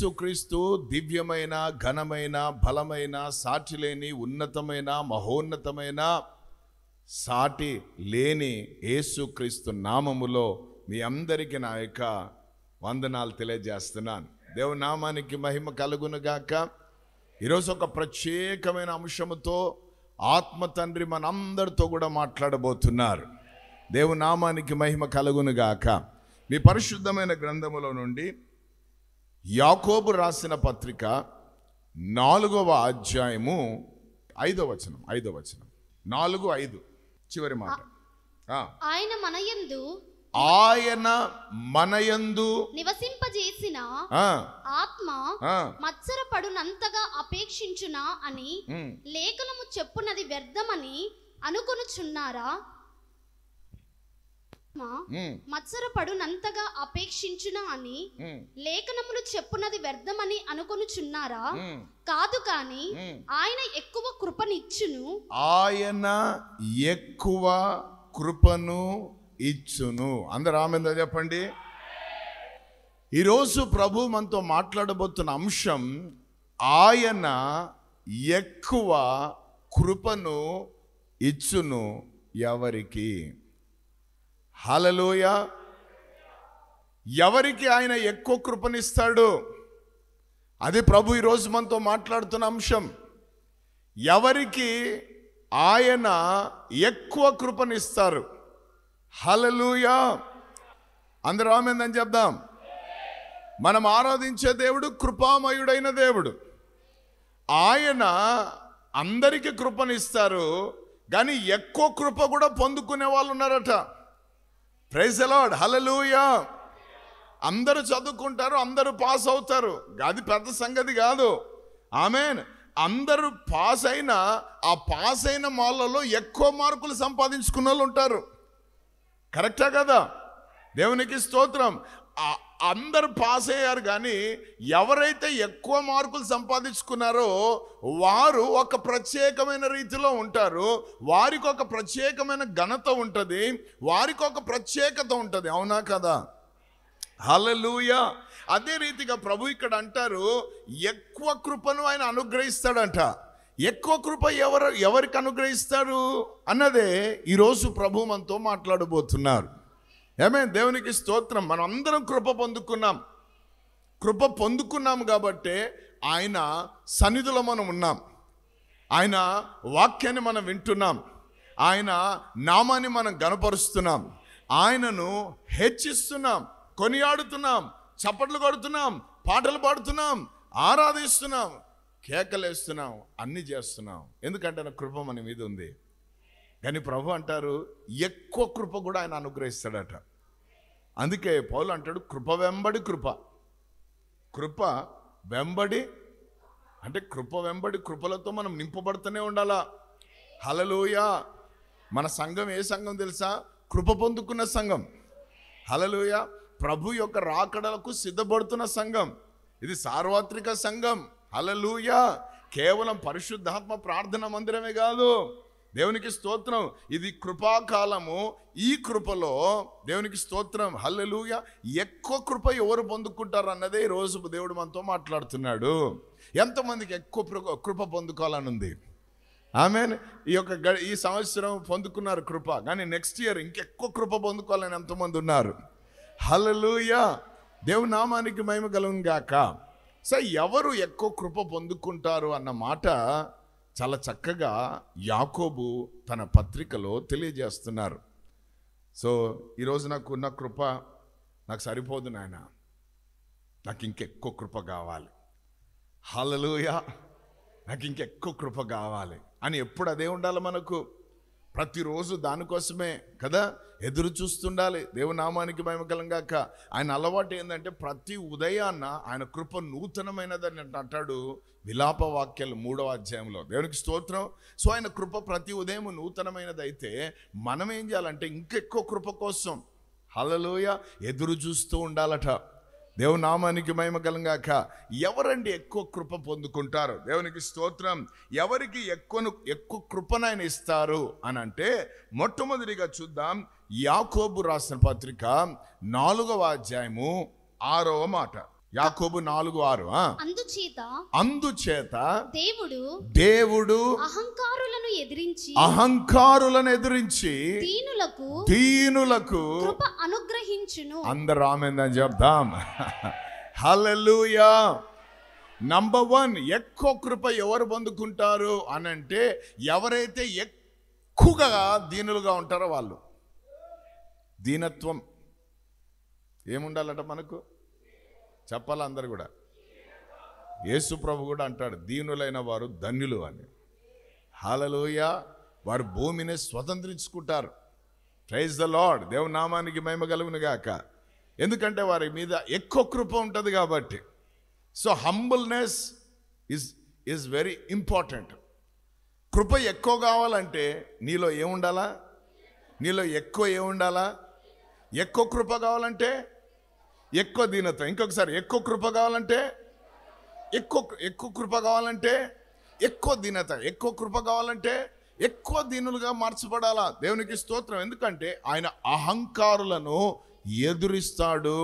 యేసుక్రీస్తు దివ్యమైన, ఘనమైన, బలమైన, సాటి లేని, ఉన్నతమైన, మహోన్నతమైన, సాటి లేని యేసుక్రీస్తు నామములో మీ అందరికీ నా యొక్క వందనాలు తెలియజేస్తున్నాను. దేవుని నామానికి మహిమ కలుగునుగాక. ఈరోజు ఒక ప్రత్యేకమైన అంశముతో ఆత్మ తండ్రి మనందరితో కూడా మాట్లాడబోతున్నారు. దేవుని నామానికి మహిమ కలుగునుగాక. మీ పరిశుద్ధమైన గ్రంథములో నుండి యాకోబు రాసిన పత్రిక 4వ అధ్యాయము 5వ వచనం 4:5 చివరి మాట. ఆయన మనయందు నివసింపజేసిన ఆత్మ మత్సరపడునంతగా అపేక్షించునా అని లేఖనము చెప్పునది వ్యర్థమని అనుకొనుచున్నారా? మత్సరపడునంతగా అపేక్షించునా అని లేఖనములు చెప్పునది వ్యర్థమని అనుకొనుచున్నారా? కాదు, కాని ఆయన ఎక్కువ కృపనిచ్చును. ఆయన ఎక్కువ కృపను ఇచ్చును. అందరూ ఆమేన్ చెప్పండి. ఈరోజు ప్రభు మనతో మాట్లాడబోతున్న అంశం, ఆయన ఎక్కువ కృపను ఇచ్చును ఎవరికి? హల్లెలూయా. ఎవరికి ఆయన ఎక్కువ కృపనిస్తాడు? అది ప్రభు ఈరోజు మనతో మాట్లాడుతున్న అంశం. ఎవరికి ఆయన ఎక్కువ కృపనిస్తారు? హల్లెలూయా. అందరూ ఆమేన్ అని చెప్దాం. మనం ఆరాధించే దేవుడు కృపామయుడైన దేవుడు. ఆయన అందరికీ కృపనిస్తారు, కానీ ఎక్కువ కృప కూడా పొందుకునే వాళ్ళు ఉన్నారట. Praise the Lord. హల్లెలూయా. అందరూ చదువుకుంటారు, అందరూ పాస్ అవుతారు, అది పెద్ద సంగతి కాదు. ఆమేన్. అందరూ పాస్ అయినా ఆ పాస్ అయిన వాళ్ళలో ఎక్కువ మార్కులు సంపాదించుకున్న వాళ్ళు ఉంటారు. కరెక్టా కదా? దేవునికి స్తోత్రం. అందరు పాస్ అయ్యారు, కానీ ఎవరైతే ఎక్కువ మార్కులు సంపాదించుకున్నారో వారు ఒక ప్రత్యేకమైన రీతిలో ఉంటారు. వారికి ఒక ప్రత్యేకమైన ఘనత ఉంటుంది, వారికి ఒక ప్రత్యేకత ఉంటుంది. అవునా కదా? హల్లెలూయా. అదే రీతిగా ప్రభు ఇక్కడ అంటారు, ఎక్కువ కృపను ఆయన అనుగ్రహిస్తాడంట. ఎక్కువ కృప ఎవరికి అనుగ్రహిస్తారు అన్నదే ఈరోజు ప్రభు మనతో మాట్లాడబోతున్నారు. ఆమేన్. దేవునికి స్తోత్రం. మనం అందరం కృప పొందుకున్నాం కాబట్టి ఆయన సన్నిధిలో మనం ఉన్నాం. ఆయన వాక్యాన్ని మనం వింటున్నాం, ఆయన నామాన్ని మనం గణపరుస్తున్నాం, ఆయనను హెచ్చిస్తున్నాం, కొనియాడుతున్నాం, చప్పట్లు కొడుతున్నాం, పాటలు పాడుతున్నాం, ఆరాధిస్తున్నాం, కేకలేస్తున్నాం, అన్ని చేస్తున్నాం. ఎందుకంటే ఆయన కృప మన మీద ఉంది. కానీ ప్రభు అంటారు, ఎక్కువ కృప కూడా ఆయన అనుగ్రహిస్తాడట. అందుకే పౌలు అంటాడు, కృప వెంబడి కృప. కృప వెంబడి అంటే కృప వెంబడి కృపలతో మనం నింపబడుతూనే ఉండాలా. హల్లెలూయా. మన సంఘం ఏ సంఘం తెలుసా? కృప పొందుకున్న సంఘం. హల్లెలూయా. ప్రభు యొక్క రాకడలకు సిద్ధపడుతున్న సంఘం. ఇది సార్వత్రిక సంఘం. హల్లెలూయా. కేవలం పరిశుద్ధాత్మ ప్రార్థన మందిరమే కాదు. దేవునికి స్తోత్రం. ఇది కృపాకాలము. ఈ కృపలో దేవునికి స్తోత్రం. హల్లెలూయా. ఎక్కువ కృప ఎవరు పొందుకుంటారు అన్నదే ఈరోజు దేవుడు మనతో మాట్లాడుతున్నాడు. ఎంతమందికి ఎక్కువ కృప పొందుకోవాలని ఉంది? ఆమేన్. ఈ సంవత్సరం పొందుకున్నారు కృప, కానీ నెక్స్ట్ ఇయర్ ఇంకెక్కువ కృప పొందుకోవాలని ఎంతమంది ఉన్నారు? హల్లెలూయా. దేవుని నామానికి మహిమ కలుగును గాక. సో ఎవరు ఎక్కువ కృప పొందుకుంటారు అన్న మాట చాలా చక్కగా యాకోబు తన పత్రికలో తెలియజేస్తున్నారు. సో ఈరోజు నాకు ఉన్న కృప నాకు సరిపోదు నాయన, నాకు ఇంకెక్కువ కృప కావాలి. హల్లెలూయా. నాకు ఇంకెక్కువ కృప కావాలి అని ఎప్పుడు అదే ఉండాలి మనకు. ప్రతిరోజు దానికోసమే కదా ఎదురు చూస్తుండాలి. దేవుని నామానికి మహిమ కలుగుగాక. ఆయన అలవాటు ఏంటంటే ప్రతి ఉదయాన్న ఆయన కృప నూతనమైనదని అంటాడు విలాప వాక్యాలు 3వ అధ్యాయంలో. దేవునికి స్తోత్రం. సో ఆయన కృప ప్రతి ఉదయం నూతనమైనది అయితే మనం ఏం చేయాలంటే ఇంకెక్కువ కృప కోసం హల్లెలూయా ఎదురు చూస్తూ ఉండాలట. దేవుని నామానికి మహిమ కలుగుగాక. ఎవరండి ఎక్కువ కృప పొందుకుంటారు? దేవునికి స్తోత్రం. ఎవరికి ఎక్కువ కృపను ఆయన ఇస్తారు అని అంటే మొట్టమొదటిగా చూద్దాం. యాకోబు రాసిన పత్రిక 4వ అధ్యాయము 6వ మాట. యాకోబు 4:6. అందుచేత దేవుడు అహంకారులను ఎదిరించి దీనులకు కృప అనుగ్రహించును. అందరూ ఆమేన్ అని చెప్దాం. హల్లెలూయా. నంబర్ 1, ఎక్కువ కృప ఎవరు పొందుకుంటారు అని అంటే ఎవరైతే ఎక్కువగా దీనులుగా ఉంటారో వాళ్ళు. దీనత్వం ఏముండాలట మనకు చెప్పాలి అందరు కూడా. యేసు ప్రభు కూడా అంటాడు దీనులైన వారు ధన్యులు అని. హల్లెలూయా. వారు భూమిని స్వతంత్రించుకుంటారు. Praise the lord. దేవుని నామానికి మహిమ కలుగును గాక. ఎందుకంటే వారి మీద ఎక్కువ కృప ఉంటుంది కాబట్టి. So humbleness is very important. కృప ఎక్కువ కావాలంటే నీలో ఏముండాలా? నీలో ఎక్కువ ఏముండాలా? ఎక్కువ కృప కావాలంటే ఎక్కువ దీనత్వం. ఇంకొకసారి, ఎక్కువ కృప కావాలంటే ఎక్కువ కృప కావాలంటే ఎక్కువ దీనత. ఎక్కువ కృప కావాలంటే ఎక్కువ దీనులుగా మార్చబడాలా. దేవునికి స్తోత్రం. ఎందుకంటే ఆయన అహంకారులను ఎదురిస్తాడు.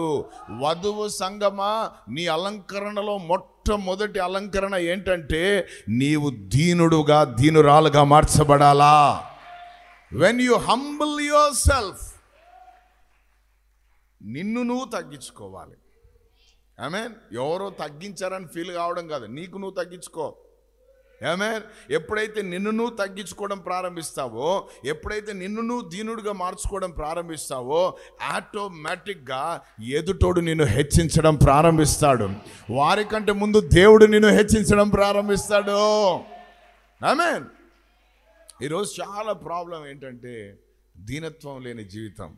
వధువు సంగమా, నీ అలంకరణలో మొట్టమొదటి అలంకరణ ఏంటంటే నీవు దీనురాలుగా మార్చబడాలా. When you humble yourself, నిన్ను నువ్వు తగ్గించుకోవాలి. ఆమేన్. ఎవరో తగ్గించారని ఫీల్ కావడం కాదు, నీకు నువ్వు తగ్గించుకో. ఆమేన్. ఎప్పుడైతే నిన్ను నువ్వు తగ్గించుకోవడం ప్రారంభిస్తావో, ఎప్పుడైతే నిన్ను నువ్వు దీనుడిగా మార్చుకోవడం ప్రారంభిస్తావో, ఆటోమేటిక్గా ఎదుటోడు నిన్ను హెచ్చించడం ప్రారంభిస్తాడు. వారికంటే ముందు దేవుడు నిన్ను హెచ్చించడం ప్రారంభిస్తాడు. ఆమేన్. ఈరోజు చాలా ప్రాబ్లం ఏంటంటే దీనత్వం లేని జీవితం.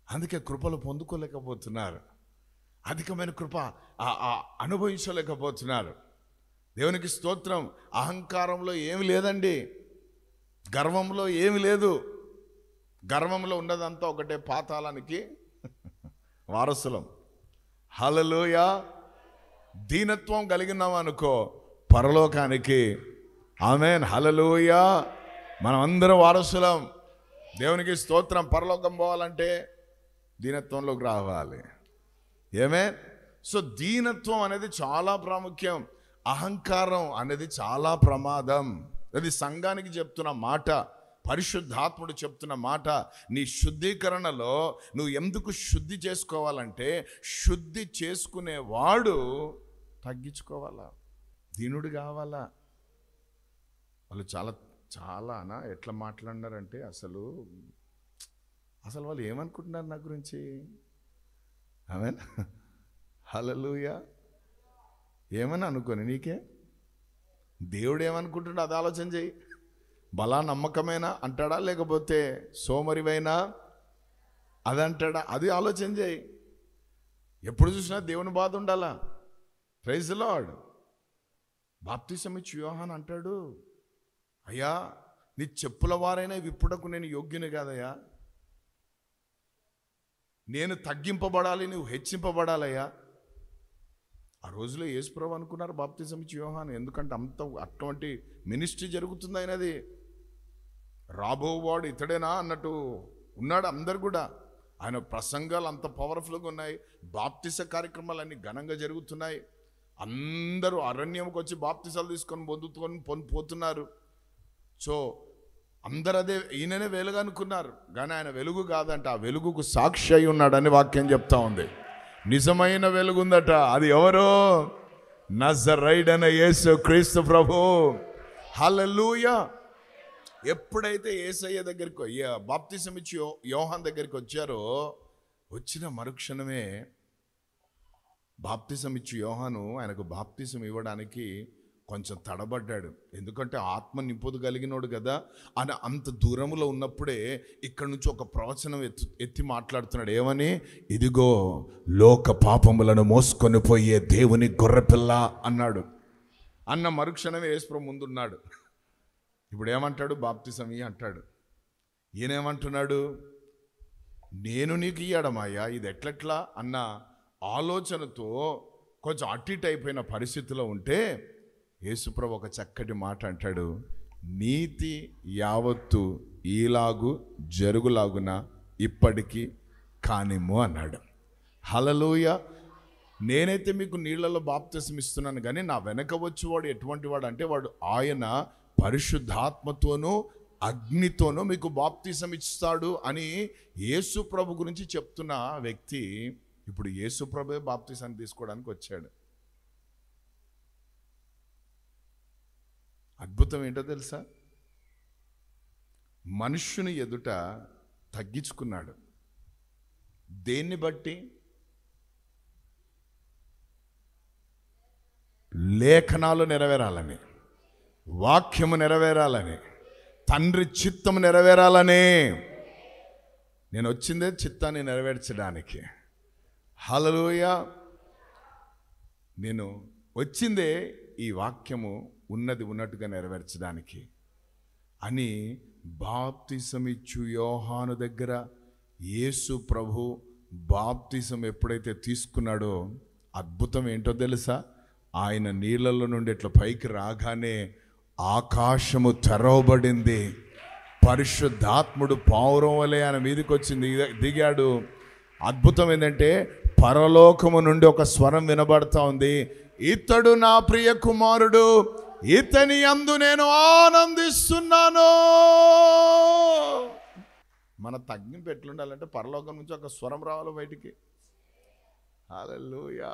అందుకే కృపలు పొందుకోలేకపోతున్నారు. అధికమైన కృప అనుభవించలేకపోతున్నారు. దేవునికి స్తోత్రం. అహంకారంలో ఏమి లేదండి, గర్వంలో ఏమి లేదు. గర్వంలో ఉన్నదంతా ఒకటే, పాతాళానికి వారసులం. హల్లెలూయా. దీనత్వం కలిగినాం అనుకో, పరలోకానికి. ఆమేన్. హల్లెలూయా. మనం అందరం వారసులం. దేవునికి స్తోత్రం. పరలోకం పోవాలంటే దీనత్వంలోకి రావాలి. ఏమే. సో దీనత్వం అనేది చాలా ప్రాముఖ్యం. అహంకారం అనేది చాలా ప్రమాదం. అది సంఘానికి చెప్తున్న మాట, పరిశుద్ధాత్ముడు చెప్తున్న మాట. నీ శుద్ధీకరణలో నువ్వు ఎందుకు శుద్ధి చేసుకోవాలంటే, శుద్ధి చేసుకునేవాడు తగ్గించుకోవాలా, దీనుడు కావాలా. వాళ్ళు చాలానా ఎట్లా మాట్లాడినారంటే అసలు వాళ్ళు ఏమనుకుంటున్నారు నా గురించి. ఆమేన్. హల్లెలూయా. ఏమని అనుకోని నీకే దేవుడు ఏమనుకుంటున్నాడు అది ఆలోచన చేయి. బలా నమ్మకమైనా అంటాడా, లేకపోతే సోమరివైనా అది అంటాడా, అది ఆలోచన చేయి. ఎప్పుడు చూసినా దేవుని బాధ ఉండాలా. Praise the Lord. బాప్తిసం ఇచ్చి యోహాను అంటాడు, అయ్యా నీ చెప్పుల వారైనా విప్పుటకు నేను యోగ్యుని కాదయ్యా, నేను తగ్గింపబడాలి, నువ్వు హెచ్చింపబడాలయ్యా. ఆ రోజులో యేసుప్రభు అనుకున్నారు బాప్తిసం ఇచ్చి యోహాను. ఎందుకంటే అటువంటి మినిస్ట్రీ జరుగుతుంది. అయినది రాబోవాడు ఇతడేనా అన్నట్టు ఉన్నాడు అందరు కూడా. ఆయన ప్రసంగాలు అంత పవర్ఫుల్గా ఉన్నాయి. బాప్తిస కార్యక్రమాలు అన్ని ఘనంగా జరుగుతున్నాయి. అందరూ అరణ్యంకి వచ్చి బాప్తిసాలు తీసుకొని పోతున్నారు. సో అందరు అదే ఈయననే వెలుగు అనుకున్నారు, కానీ ఆయన వెలుగు కాదంట. ఆ వెలుగుకు సాక్షి అయి ఉన్నాడని వాక్యం చెప్తా ఉంది. నిజమైన వెలుగు ఉందట. అది ఎవరో? నజరైడైన యేసు క్రీస్తు ప్రభు. హల్లెలూయా. ఎప్పుడైతే యేసయ్య దగ్గరికి బాప్తిసం ఇచ్చి యోహాన్ దగ్గరికి వచ్చారో, వచ్చిన మరుక్షణమే బాప్తిసం ఇచ్చి యోహాను ఆయనకు బాప్తిసం ఇవ్వడానికి కొంచెం తడబడ్డాడు. ఎందుకంటే ఆత్మ నింపుదు కలిగినోడు కదా. ఆయన అంత దూరంలో ఉన్నప్పుడే ఇక్కడి నుంచి ఒక ప్రవచనం ఎత్తి మాట్లాడుతున్నాడు. ఏమని? ఇదిగో లోక పాపములను మోసుకొని పోయే దేవుని గొర్రెపిల్ల అన్నాడు. అన్న మరుక్షణమే యేసు ముందున్నాడు. ఇప్పుడు ఏమంటాడు? బాప్తిసం ఇయ్యి అంటాడు. ఈయనేమంటున్నాడు? నేను నీకు ఇయ్యడమయ్యా, ఇది ఎట్లెట్లా అన్న ఆలోచనతో కొంచెం అటు ఇటు అయిపోయిన పరిస్థితిలో ఉంటే యేసుప్రభు ఒక చక్కటి మాట అంటాడు, నీతి యావత్తు ఈలాగు జరుగులాగున ఇప్పటికీ కానిమ్ము అన్నాడు. హల్లెలూయా. నేనైతే మీకు నీళ్లలో బాప్తిసం ఇస్తున్నాను, కానీ నా వెనక వచ్చేవాడు ఎటువంటి వాడు అంటే వాడు ఆయన పరిశుద్ధాత్మతోనూ అగ్నితోనూ మీకు బాప్తిసం ఇస్తాడు అని యేసు ప్రభు గురించి చెప్తున్న వ్యక్తి ఇప్పుడు యేసు ప్రభువే బాప్తిసాన్ని తీసుకోవడానికి వచ్చాడు. అద్భుతం ఏంటో తెలుసా? మనుష్యుని ఎదుట తగ్గించుకున్నాడు. దేన్ని బట్టి? లేఖనాలు నెరవేరాలని, వాక్యము నెరవేరాలని, తండ్రి చిత్తము నెరవేరాలని. నేను వచ్చిందే చిత్తాన్ని నెరవేర్చడానికి. హల్లెలూయా. నేను వచ్చిందే ఈ వాక్యము ఉన్నది ఉన్నట్టుగా నెరవేర్చడానికి అని బాప్తిసమిచ్చు యోహాను దగ్గర యేసు ప్రభు బాప్తిసం ఎప్పుడైతే తీసుకున్నాడో అద్భుతం ఏంటో తెలుసా? ఆయన నీళ్ళల్లో నుండి ఇట్లా పైకి రాగానే ఆకాశము తెరవబడింది. పరిశుద్ధాత్ముడు పావురం వలె ఆయన మీదకి వచ్చింది, దిగాడు. అద్భుతం ఏంటంటే పరలోకము నుండి ఒక స్వరం వినబడతా ఉంది, ఇతడు నా ప్రియ కుమారుడు, ఇతని యందు నేను ఆనందిస్తున్నాను. మన తగ్గింపు ఎట్లుండాలంటే పరలోకం నుంచి ఒక స్వరం రావాలి బయటికి. హల్లెలూయా,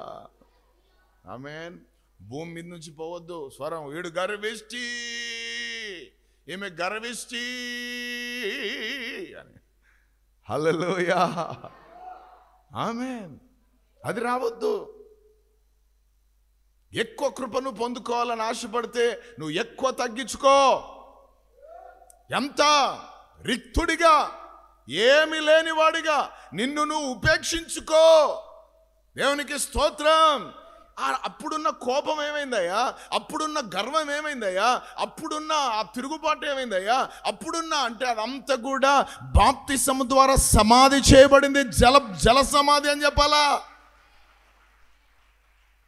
ఆమేన్. భూమి మీద నుంచి పోవద్దు స్వరం, వీడు గర్విష్టి, ఈమె గర్విష్టి అని. హల్లెలూయా, ఆమేన్. అది రావద్దు. ఎక్కువ కృపను పొందుకోవాలని ఆశపడితే నువ్వు ఎక్కువ తగ్గించుకో. ఎంత రిక్తుడిగా, ఏమి లేనివాడిగా నిన్ను నువ్వు ఉపేక్షించుకో. దేవునికి స్తోత్రం. అప్పుడున్న కోపం ఏమైందయ్యా? అప్పుడున్న గర్వం ఏమైందయ్యా? అప్పుడున్న ఆ తిరుగుబాటు ఏమైందయ్యా? అప్పుడున్న అంటే అదంతా కూడా బాప్తిసము ద్వారా సమాధి చేయబడింది. జల సమాధి అని చెప్పాలా.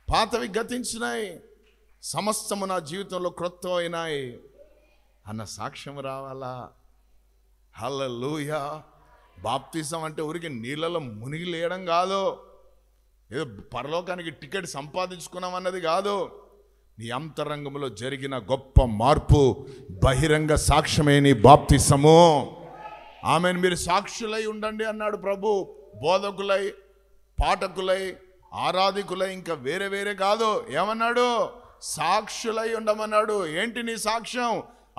పాతవి గతించినాయి, సమస్తము నా జీవితంలో క్రొత్త అయినాయి అన్న సాక్ష్యం రావాలా. హల్లెలూయా. బాప్తిసం అంటే ఊరికి నీళ్ళలో మునిగి లేయడం కాదు, ఏదో పరలోకానికి టికెట్ సంపాదించుకున్నాం అన్నది కాదు. నీ అంతరంగంలో జరిగిన గొప్ప మార్పు బహిరంగ సాక్ష్యమే నీ బాప్తిసము. ఆమెను మీరు సాక్షులై ఉండండి అన్నాడు ప్రభు. బోధకులై, పాఠకులై, ఆరాధికులై, ఇంకా వేరే వేరే కాదు. ఏమన్నాడు? సాక్షులై ఉండమన్నాడు. ఏంటి నీ సాక్ష్యం?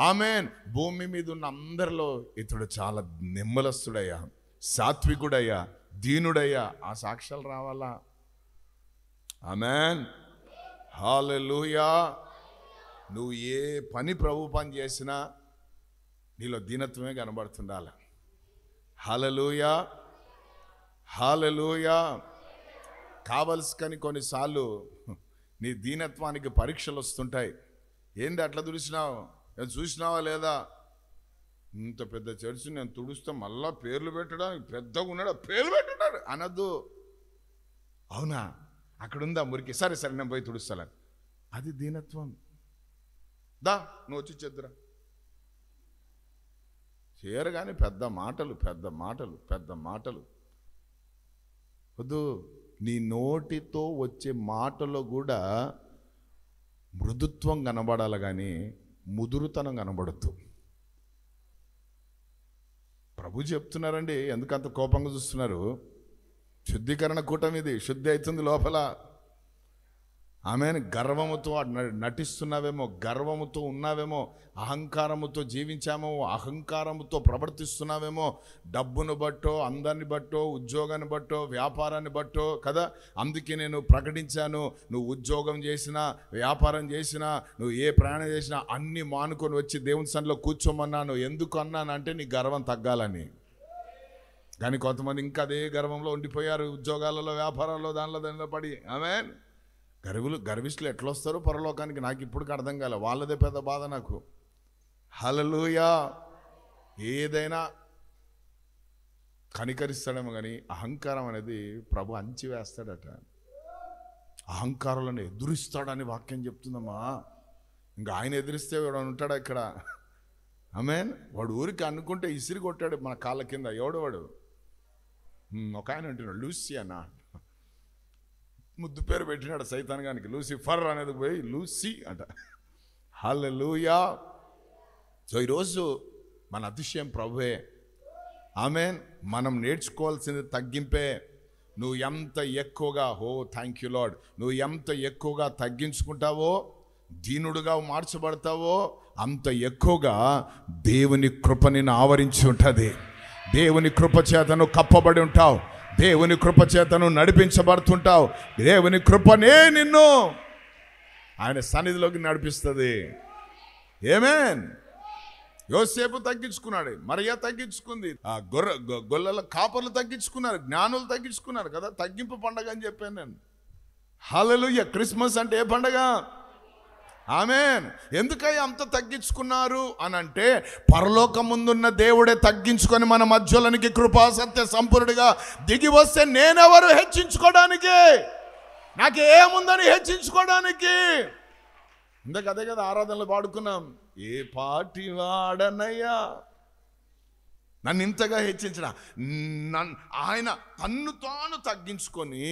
ఆమేన్. భూమి మీద ఉన్న అందరిలో ఇతడు చాలా నిమ్మలస్తుడయ్యా, సాత్వికుడయ్యా, దీనుడయ్యా. ఆ సాక్ష్యాలు రావాలా. ఆమేన్. హల్లెలూయా. నువ్వు ఏ పని ప్రభు పని చేసినా నీలో దీనత్వమే కనబడుతుండాలి. హల్లెలూయా, హల్లెలూయా. కావలసి కానీ కొన్నిసార్లు నీ దీనత్వానికి పరీక్షలు వస్తుంటాయి. ఏంది అట్లా చూసినావా లేదా? ఇంత పెద్ద చర్చి నేను తుడుస్తా, మళ్ళా పేర్లు పెట్టడానికి పెద్దగా ఉన్నాడు, పేర్లు పెట్టున్నాడు అనద్దు. అవునా, అక్కడుందా మురికి, సరే సరే నేను పోయి తుడుస్తాను. అది దీనత్వం. దా నువ్వు వచ్చి చెద్దురా చేయరు. కానీ పెద్ద మాటలు పెద్ద మాటలు పెద్ద మాటలు వద్దు. నీ నోటితో వచ్చే మాటలో కూడా మృదుత్వం కనబడాలి, కానీ ముదురుతనం కనబడద్దు. ప్రభు చెప్తున్నారండి, ఎందుకంత కోపంగా చూస్తున్నారు? శుద్ధీకరణ కూటం ఇది, శుద్ధి అవుతుంది లోపల. ఆమెను గర్వముతో నటిస్తున్నావేమో, గర్వముతో ఉన్నావేమో, అహంకారముతో జీవించామో, అహంకారముతో ప్రవర్తిస్తున్నావేమో. డబ్బును బట్టో, అందరిని బట్టో, ఉద్యోగాన్ని బట్టో, వ్యాపారాన్ని బట్టో కదా. అందుకే నేను ప్రకటించాను, నువ్వు ఉద్యోగం చేసినా, వ్యాపారం చేసినా, నువ్వు ఏ ప్రయాణం చేసినా అన్నీ మానుకొని వచ్చి దేవుని సన్నిధిలో కూర్చోమన్నాను. ఎందుకు అన్నానంటే నీ గర్వం తగ్గాలని. కానీ కొంతమంది ఇంకా అదే గర్వంలో ఉండిపోయారు, ఉద్యోగాలలో, వ్యాపారాల్లో, దానిలో పడి. ఆమేన్. గర్విష్ఠులు ఎట్లా వస్తారో పరలోకానికి నాకు ఇప్పటికి అర్థం కాలే. వాళ్ళదే పెద్ద బాధ నాకు. హల్లెలూయా. ఏదైనా కనికరిస్తాడేమో కానీ అహంకారం అనేది ప్రభు అంచివేస్తాడట. అహంకారాలను ఎదురిస్తాడని వాక్యం చెప్తుందమ్మా. ఇంకా ఆయన ఎదిరిస్తే వాడు ఉంటాడా ఇక్కడ? ఆమేన్. వాడు ఊరికి అనుకుంటే ఇసిరి కొట్టాడు మన కాళ్ళ కింద. ఎవడు వాడు? ఒక ఆయన అంటున్నాడు, లూసియానా. ముద్దు పేరు పెట్టినాడు సైతాన్గానికి, లూసిఫర్ అనేది పోయి లూసి అంట. హల్లెలూయా. సో ఈరోజు మన అతిశయం ప్రభువే. ఆమేన్. మనం నేర్చుకోవాల్సింది తగ్గింపే. నువ్వు ఎంత ఎక్కువగా థ్యాంక్ యూ లార్డ్, నువ్వు ఎంత ఎక్కువగా తగ్గించుకుంటావో, దీనుడుగా మార్చబడతావో, అంత ఎక్కువగా దేవుని కృప నిన్ను ఆవరించి ఉంటుంది. దేవుని కృప చేతను కప్పబడి ఉంటావు. దేవుని కృప చేతను నడిపించబడుతుంటావు. దేవుని కృపనే నిన్ను ఆయన సన్నిధిలోకి నడిపిస్తుంది. ఆమేన్. యోసేపు తగ్గించుకున్నాడు, మరియా తగ్గించుకుంది, ఆ గొల్లల కాపర్లు తగ్గించుకున్నారు, జ్ఞానులు తగ్గించుకున్నారు కదా. తగ్గింపు పండగ అని చెప్పాను నేను. హల్లెలూయా. క్రిస్మస్ అంటే ఏ పండగ? ఆమేన్. ఎందుకయ్యా అంత తగ్గించుకున్నారు అని అంటే, పరలోకం ముందున్న దేవుడే తగ్గించుకొని మన మధ్యలోనికి కృపా సత్య సంపూర్ణుడిగా దిగి వస్తే నేనెవరు హెచ్చించుకోవడానికి? నాకు ఏముందని హెచ్చించుకోవడానికి? ఇందాక అదే కదా ఆరాధనలు పాడుకున్నాం. ఏ పాటి వాడనయ్యా నన్ను ఇంతగా హెచ్చించిన. ఆయన తన్ను తాను తగ్గించుకొని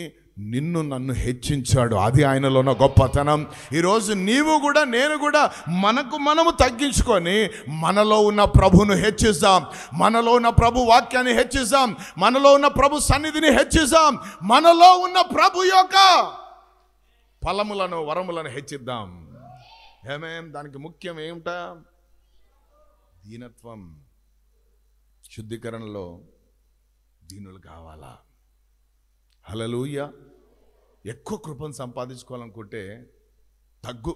నిన్ను నన్ను హెచ్చించాడు. అది ఆయనలో ఉన్న గొప్పతనం. ఈరోజు నీవు కూడా నేను కూడా మనము తగ్గించుకొని మనలో ఉన్న ప్రభును హెచ్చిస్తాం, మనలో ఉన్న ప్రభు వాక్యాన్ని హెచ్చిస్తాం, మనలో ఉన్న ప్రభు సన్నిధిని హెచ్చిస్తాం, మనలో ఉన్న ప్రభు యొక్క ఫలములను వరములను హెచ్చిద్దాం. ఏమేం దానికి ముఖ్యం ఏమిటా? దీనత్వం. శుద్ధీకరణలో దీనులు కావాలా? హల్లెలూయా. ఎక్కువ కృపను సంపాదించుకోవాలనుకుంటే తగ్గు,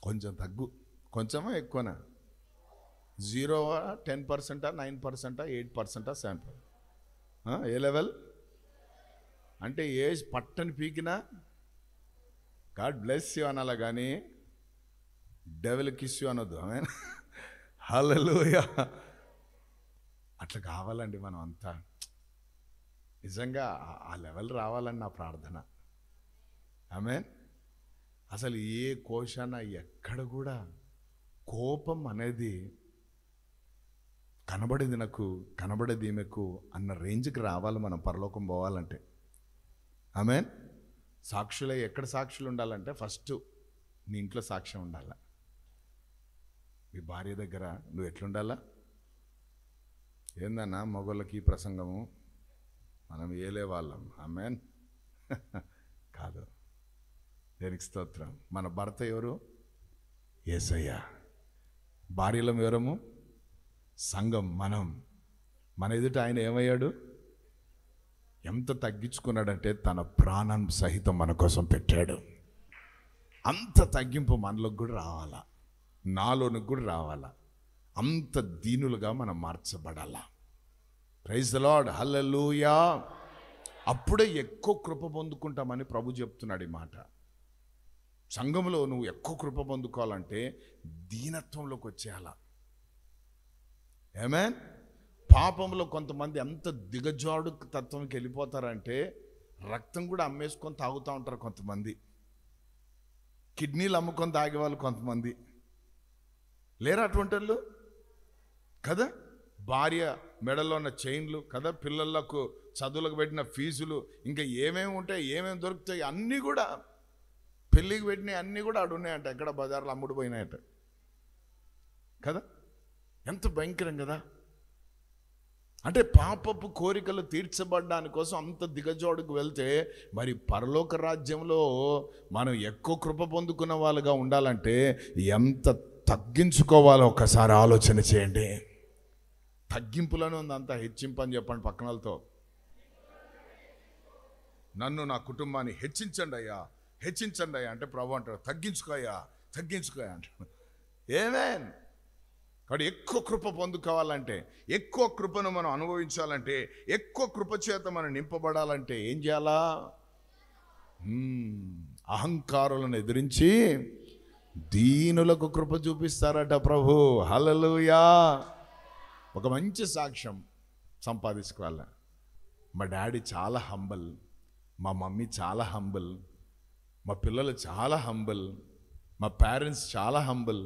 కొంచెం తగ్గు. కొంచెమా ఎక్కువనా? 0, 10%, 9%, 8%, 7%? ఏ లెవెల్ అంటే ఏజ్ పట్టని పీకినా గాడ్ బ్లెస్ యూ అనాలా కానీ డెవిల్ కిస్ యూ అనొద్దు. ఆమేన్. హల్లెలూయా. అట్లా కావాలండి మనం అంతా. నిజంగా ఆ లెవెల్ రావాలని నా ప్రార్థన. ఆమేన్. అసలు ఏ కోశాన ఎక్కడ కూడా కోపం అనేది కనబడేది నాకు, కనబడేది ఈమెకు అన్న రేంజ్కి రావాలి మనం పరలోకం పోవాలంటే. ఆమేన్. సాక్షులే ఎక్కడ సాక్షులు ఉండాలంటే ఫస్ట్ నీ ఇంట్లో సాక్ష్యం ఉండాల. మీ భార్య దగ్గర నువ్వు ఎట్లుండాలా? ఏందన్నా మగోళ్ళకి ప్రసంగము, మనం ఏలే వాళ్ళం. ఆమేన్. కాదు. దేనికి స్తోత్రం. మన భర్త ఎవరు? యేసయ్య. భార్యలం ఎవరము? సంఘం. మన ఎదుట ఆయన ఏమయ్యాడు? ఎంత తగ్గించుకున్నాడంటే తన ప్రాణం సహితం మన కోసం పెట్టాడు. అంత తగ్గింపు మనలోకి కూడా రావాలా, నాలోనికి కూడా రావాలా. అంత దీనులుగా మనం మార్చబడాలా. Praise the Lord. హల్లెలూయా. అప్పుడే ఎక్కువ కృప పొందుకుంటామని ప్రభు చెప్తున్నాడు ఈ మాట. సంఘంలో నువ్వు ఎక్కువ కృప పొందుకోవాలంటే దీనత్వంలోకి వచ్చేయాలా. ఆమేన్. పాపంలో కొంతమంది ఎంత దిగజాడు తత్వంకి వెళ్ళిపోతారంటే రక్తం కూడా అమ్మేసుకొని తాగుతూ ఉంటారు కొంతమంది. కిడ్నీలు అమ్ముకొని తాగేవాళ్ళు కొంతమంది లేరు అటువంటి వాళ్ళు కదా. భార్య మెడలో ఉన్న చైన్లు కదా, పిల్లలకు చదువులకు పెట్టిన ఫీజులు, ఇంకా ఏమేమి ఉంటాయి, ఏమేమి దొరుకుతాయి, అన్నీ కూడా పెళ్ళికి పెట్టినవి అన్నీ కూడా అక్కడ ఉన్నాయంట. ఎక్కడ బజార్లో అమ్ముడుపోయినాయట కదా. ఎంత భయంకరం కదా. అంటే పాపపు కోరికలు తీర్చబడ్డాని కోసం అంత దిగజోడుకు వెళ్తే మరి పరలోక రాజ్యంలో మనం ఎక్కువ కృప పొందుకున్న వాళ్ళుగా ఉండాలంటే ఎంత తగ్గించుకోవాలో ఒకసారి ఆలోచన చేయండి. తగ్గింపులను ఉందంతా హెచ్చింపు అని చెప్పండి పక్కన వాళ్ళతో. నన్ను నా కుటుంబాన్ని హెచ్చించండి అయ్యా, హెచ్చించండి అయ్యా అంటే ప్రభు అంటారు తగ్గించుకోయా, తగ్గించుకోయా అంటారు. ఏమేన్. కాబట్టి ఎక్కువ కృప పొందుకోవాలంటే, ఎక్కువ కృపను మనం అనుభవించాలంటే, ఎక్కువ కృప చేత మనం నింపబడాలంటే ఏం చేయాలా? అహంకారులను ఎదిరించి దీనులకు కృప చూపిస్తారట ప్రభు. హల్లెలూయా. ఒక మంచి సాక్ష్యం సంపాదించుకోవాలి. మా డాడీ చాలా హంబల్, మా మమ్మీ చాలా హంబల్, మా పిల్లలు చాలా హంబల్, మా పేరెంట్స్ చాలా హంబల్,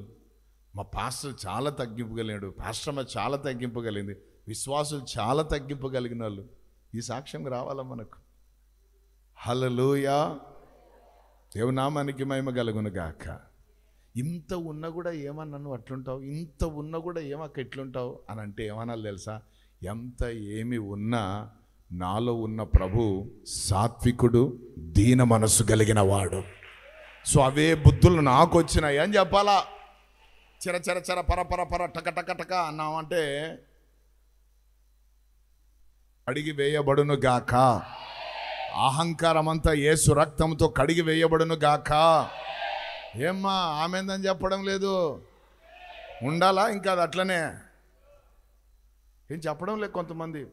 మా పాస్టర్ చాలా తగ్గింపగలిగాడు, పాస్టర్మ చాలా తగ్గింపగలిగింది, విశ్వాసులు చాలా తగ్గింపగలిగిన వాళ్ళు. ఈ సాక్ష్యం రావాలా మనకు? హల్లెలూయా. దేవునామానికి మహిమ కలుగును గాక. ఇంత ఉన్నా కూడా ఏమన్నా నువ్వు అట్లుంటావు, ఇంత ఉన్నా కూడా ఏమక్క ఎట్లుంటావు అని అంటే ఏమనాలి తెలుసా? ఎంత ఏమి ఉన్నా నాలో ఉన్న ప్రభు సాత్వికుడు, దీన మనస్సు కలిగిన వాడు. సో అవే బుద్ధులు నాకు వచ్చినాయి అని చెప్పాలా. చెర చెర చెర పర పర పర టక టక టక అన్నామంటే అడిగి వేయబడును గాక. అహంకారం అంతా యేసు రక్తంతో కడిగి వేయబడును గాక. ఏమ్మా ఆమెందని చెప్పడం లేదు, ఉండాలా ఇంకా అది అట్లనే ఏం చెప్పడం లేదు కొంతమంది.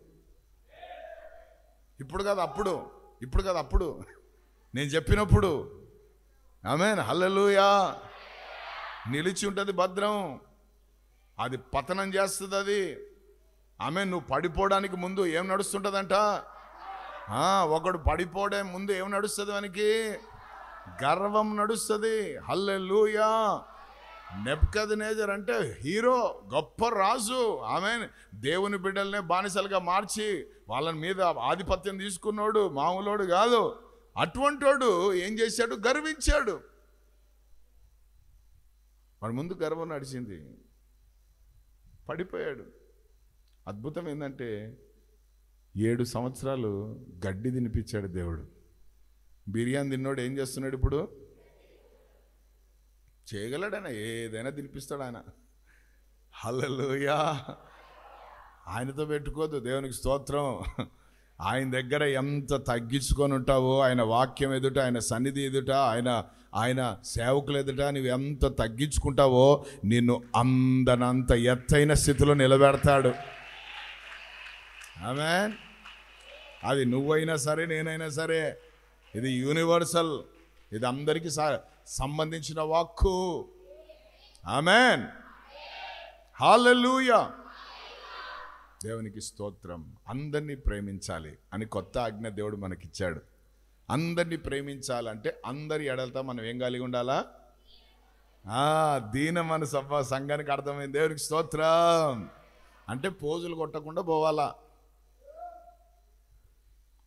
ఇప్పుడు కాదు అప్పుడు, ఇప్పుడు కాదు అప్పుడు, నేను చెప్పినప్పుడు. ఆమేన్, హల్లెలూయా. నిలిచి ఉంటుంది భద్రం, అది పతనం చేస్తుంది అది. ఆమేన్. నువ్వు పడిపోవడానికి ముందు ఏం నడుస్తుంటుందంట? ఒకడు పడిపోవడే ముందు ఏం నడుస్తుంది వానికి? గర్వం నడుస్తుంది. హల్లెలూయా. నెబుకద్నెజర్ అంటే హీరో, గొప్ప రాజు. ఆమేన్. దేవుని బిడ్డలనే బానిసలుగా మార్చి వాళ్ళని మీద ఆధిపత్యం తీసుకున్నాడు, మామూలోడు కాదు. అటువంటి వాడు ఏం చేశాడు? గర్వించాడు. వాడి ముందు గర్వం నడిచింది, పడిపోయాడు. అద్భుతం ఏంటంటే 7 సంవత్సరాలు గడ్డి తినిపించాడు దేవుడు. బిర్యానీ తిన్నోడు ఏం చేస్తున్నాడు ఇప్పుడు? చేయగలడు ఆయన, ఏదైనా తినిపిస్తాడు ఆయన. హల్లెలూయా. ఆయనతో పెట్టుకోదు. దేవునికి స్తోత్రం. ఆయన దగ్గర ఎంత తగ్గించుకొని ఉంటావో, ఆయన వాక్యం ఎదుట, ఆయన సన్నిధి ఎదుట, ఆయన సేవకులు ఎదుట నువ్వు ఎంత తగ్గించుకుంటావో నిన్ను అందనంత ఎత్తైన స్థితిలో నిలబెడతాడు. ఆమేన్. అది నువ్వైనా సరే, నేనైనా సరే, ఇది యూనివర్సల్, ఇది అందరికీ సంబంధించిన వాక్కు. ఆమేన్, హల్లెలూయా. దేవునికి స్తోత్రం. అందరినీ ప్రేమించాలి అని కొత్త ఆజ్ఞ దేవుడు మనకిచ్చాడు. అందరినీ ప్రేమించాలంటే అందరి ఎడలతో మనం ఏం కలిగి ఉండాలా? దీన మనసు. సంఘానికి అర్థమైంది. దేవునికి స్తోత్రం. అంటే పోజులు కొట్టకుండా పోవాలా,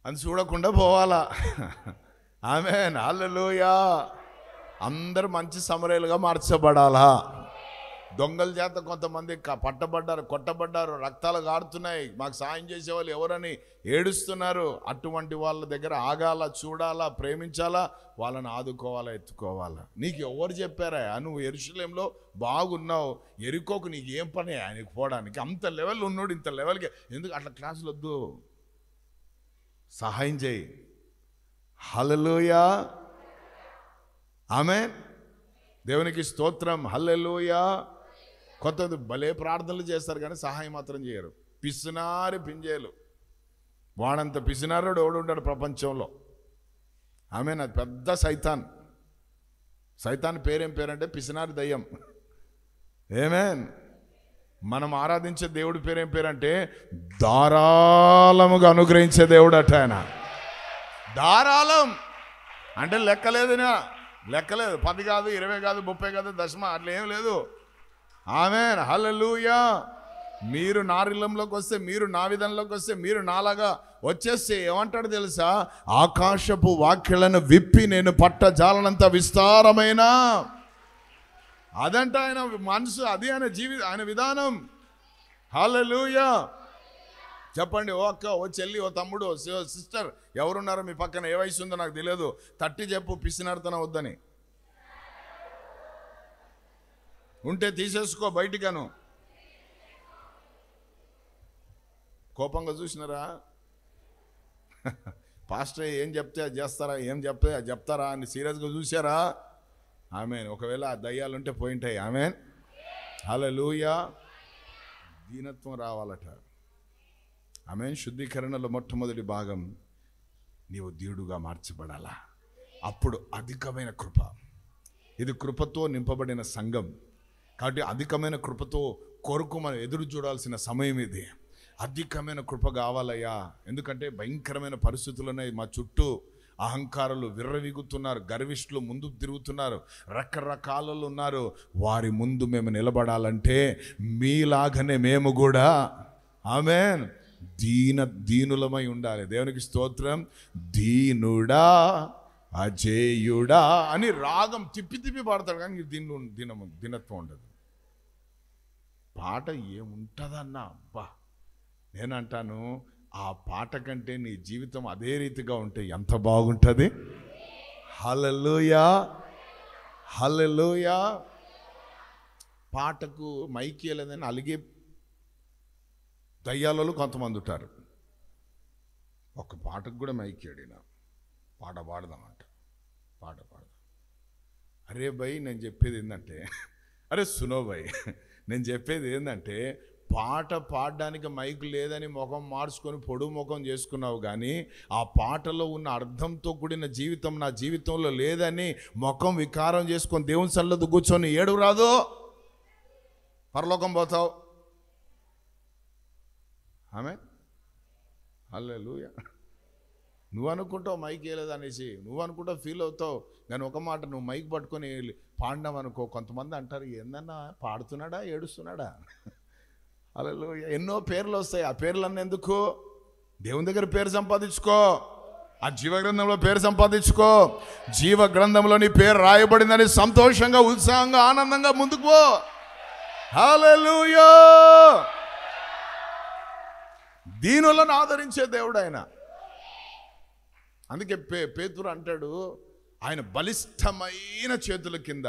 అని చూడకుండా పోవాలా. ఆమేన్, హల్లెలూయా. అందరూ మంచి సమరయులుగా మార్చబడాలా. దొంగల చేత కొంతమంది పట్టబడ్డారు, కొట్టబడ్డారు, రక్తాలు గారుతున్నాయి, మాకు సాయం చేసేవాళ్ళు ఎవరని ఏడుస్తున్నారు. అటువంటి వాళ్ళ దగ్గర ఆగాల, చూడాలా, ప్రేమించాలా, వాళ్ళని ఆదుకోవాలా, ఎత్తుకోవాలా. నీకు ఎవరు చెప్పారా? నువ్వు యెరూషలేములో బాగున్నావు, ఎరుకోకు నీకు ఏం పని ఆయనకు పోవడానికి? అంత లెవెల్ ఉన్నాడు, ఇంత లెవెల్కి ఎందుకు అట్లా క్లాసులు వద్దు, సహాయం చేయి. హల్లెలూయా. ఆమేన్. దేవునికి స్తోత్రం. హల్లెలూయా. కొంతమంది భలే ప్రార్థనలు చేస్తారు కానీ సహాయం మాత్రం చేయరు. పిసినారి పింజేలు. వాడంత పిసినారుడు ఎవడు ఉంటాడు ప్రపంచంలో? ఆమేన్. అది పెద్ద సైతాన్. సైతాన్ పేరేం పేరంటే పిసినారి దయ్యం. ఆమేన్. మనం ఆరాధించే దేవుడి పేరేం పేరంటే ధారాళముగా అనుగ్రహించే దేవుడు అట. ఆయన ధారాళం అంటే లెక్కలేదునా, లెక్కలేదు. 10 కాదు, 20 కాదు, 30 కాదు, దశమ అట్లా ఏం లేదు. ఆమేన్, హల్లెలూయా. మీరు నా ఇల్లంలోకి వస్తే, మీరు నా విధానంలోకి వస్తే, మీరు నాలాగా వచ్చేస్తే ఏమంటాడు తెలుసా? ఆకాశపు వాక్యలను విప్పి నేను పట్టజాలనంత విస్తారమైన. అదంట ఆయన మనసు, అది ఆయన ఆయన విధానం. హల్లెలూయా. చెప్పండి. ఓ అక్క, ఓ చెల్లి, ఓ తమ్ముడు, ఓ సిస్టర్, ఎవరున్నారో మీ పక్కన, ఏ వయసు ఉందో నాకు తెలియదు, తట్టి చెప్పు పిసినాడుతన వద్దని. ఉంటే తీసేసుకో బయటికను. కోపంగా చూసినారా? పాస్టర్ ఏం చెప్తే అది చేస్తారా, ఏం చెప్తే అది చెప్తారా అని సీరియస్గా చూసారా? ఆమేన్. ఒకవేళ ఆ దయ్యాలుంటే పోయింటాయి. ఆమేన్, హల్లెలూయా. దీనత్వం రావాలట. ఆమేన్. శుద్ధీకరణలో మొట్టమొదటి భాగం నీవు దీనుడుగా మార్చబడాలా. అప్పుడు అధికమైన కృప. ఇది కృపతో నింపబడిన సంఘం కాబట్టి అధికమైన కృపతో కొరకు మనం ఎదురు చూడాల్సిన సమయం ఇది. అధికమైన కృప కావాలయ్యా. ఎందుకంటే భయంకరమైన పరిస్థితులు ఉన్నాయి మా చుట్టూ. అహంకారులు విర్రవీగుతున్నారు, గర్విష్ఠులు ముందుకు తిరుగుతున్నారు, రకరకాలలో ఉన్నారు. వారి ముందు మేము నిలబడాలంటే మీలాగనే మేము కూడా ఆమేన్ దీనులమై ఉండాలి. దేవునికి స్తోత్రం. దీనుడా అజేయుడా అని రాగం తిప్పి పాడతాడు, కానీ దీనత్వం ఉండదు. పాట ఏముంటుందన్నా, అబ్బా నేనంటాను ఆ పాట కంటే నీ జీవితం అదే రీతిగా ఉంటే ఎంత బాగుంటుంది. హల్లెలూయా, హల్లెలూయా. పాటకు మైకి లేదని అలిగే దయ్యాలలో కొంతమంది ఉంటారు. ఒక పాటకు కూడా మైకి అడిగిన పాట పాడదామంట, పాట పాడదాం. అరే భయ్ నేను చెప్పేది ఏంటంటే, అరే సునో భయ్ నేను చెప్పేది ఏంటంటే, పాట పాడడానికి మైకు లేదని ముఖం మార్చుకొని పొడుగు ముఖం చేసుకున్నావు, కానీ ఆ పాటలో ఉన్న అర్థంతో కూడిన జీవితం నా జీవితంలో లేదని ముఖం వికారం చేసుకొని దేవుని సన్నిధిలో కూర్చొని ఏడు రాదు, పరలోకం పోతావు. ఆమె హల్లెలూయా. నువ్వు అనుకుంటావు మైక్ వేయలేదు అనేసి, నువ్వు అనుకుంటావు ఫీల్ అవుతావు, కానీ ఒక మాట నువ్వు మైక్ పట్టుకొని పాడినావు అనుకో, కొంతమంది అంటారు ఏందన్నా పాడుతున్నాడా ఏడుస్తున్నాడా. హల్లెలూయా. ఎన్నో పేర్లు వస్తాయి, ఆ పేర్లన్నీ ఎందుకు? దేవుని దగ్గర పేరు సంపాదించుకో, ఆ జీవ గ్రంథంలో పేరు సంపాదించుకో. జీవ గ్రంథంలో నీ పేరు రాయబడిందని సంతోషంగా ఉత్సాహంగా ఆనందంగా ముందుకు పో. హల్లెలూయా. దీనులను ఆదరించే దేవుడు ఆయన. అందుకే పేతురు అంటాడు, ఆయన బలిష్టమైన చేతుల కింద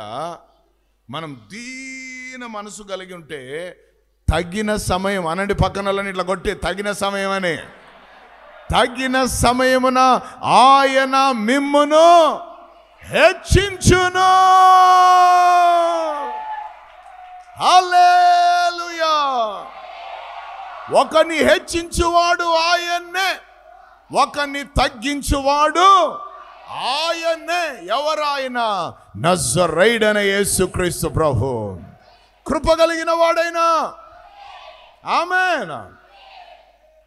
మనం దీన మనసు కలిగి ఉంటే తగిన సమయం అనండి, పక్కనలని ఇట్లా కొట్టి తగిన సమయం అని, తగిన సమయమున ఆయన మిమ్మును హెచ్చించును. హల్లెలూయా. ఒకని హెచ్చించువాడు ఆయన్నే, ఒకని తగ్గించువాడు ఆయన్నే. ఎవరు ఆయన? నజరేయుడైన యేసుక్రీస్తు ప్రభు, కృప కలిగిన వాడైనా. ఆమేన్.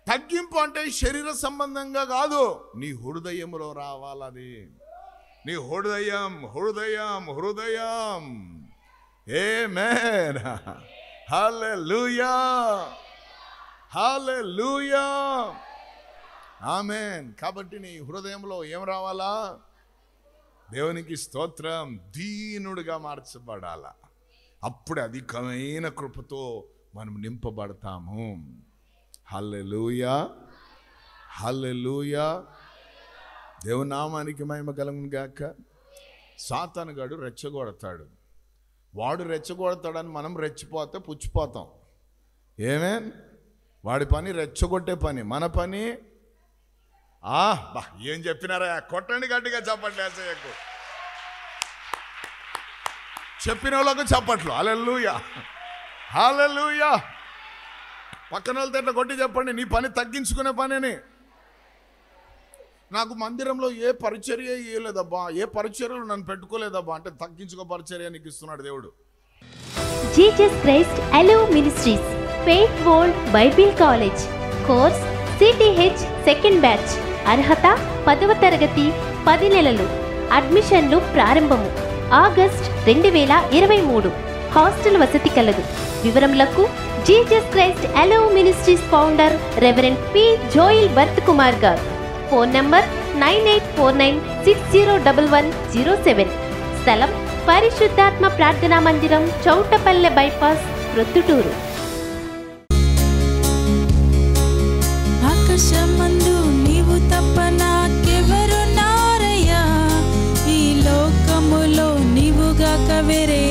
తగ్గింపు అంటే శరీర సంబంధంగా కాదు, నీ హృదయంలో రావాలని. నీ హృదయం హృదయం హృదయం. ఆమేన్. హల్లెలూయా, హల్లెలూయా, ఆమేన్. కాబట్టి నీ హృదయంలో ఏం రావాలా? దేవునికి స్తోత్రం. దీనుడిగా మార్చబడాల. అప్పుడే అధికమైన కృపతో మనం నింపబడతాము. హల్లెలూయా, హల్లెలూయా. దేవుని నామానికి మహిమ కలుగును గాక. సాతానుగాడు రెచ్చగొడతాడు. వాడు రెచ్చగొడతాడని మనం రెచ్చిపోతే పుచ్చిపోతాం. ఏమేన్? వాడి పని రెచ్చగొట్టే పని, మన పని బా ఏం చెప్పినారా? కొట్టండి గట్టిగా చప్పట్లు. వేసేయకు చెప్పిన వాళ్ళకు చప్పట్లు. హల్లెలూయా, హల్లెలూయా. పక్కన వాళ్ళతో ఇట్లా కొట్టి చెప్పండి, నీ పని తగ్గించుకునే పనిని. నాకు మందిరంలో ఏ పరిచర్య ఇవ్వలేదబ్బా, ఏ పరిచర్యలు నన్ను పెట్టుకోలేదబ్బా అంటే తగ్గించుకో పరిచర్య నీకు ఇస్తున్నాడు దేవుడు. Jesus Christ Alive Ministries, Faith World Bible College. Course CTH second batch. అర్హత 10వ తరగతి, 10 నెలలు. అడ్మిషన్లు ప్రారంభము ఆగస్ట్ 2023. హాస్టల్ వసతి కలదు. వివరములకు Jesus Christ Alive Ministries founder Reverend P Joel బర్త్ కుమార్ గారు. Phone number 9849601107. స్థలం పరిశుద్ధాత్మ ప్రార్థనా మందిరం, చౌటపల్లె బైపాస్, ప్రొద్దుటూరు. ఆకాశమందు నీవు తప్ప నాకెవరున్నారయ్యా, ఈ లోకములో నీవుగాక వేరే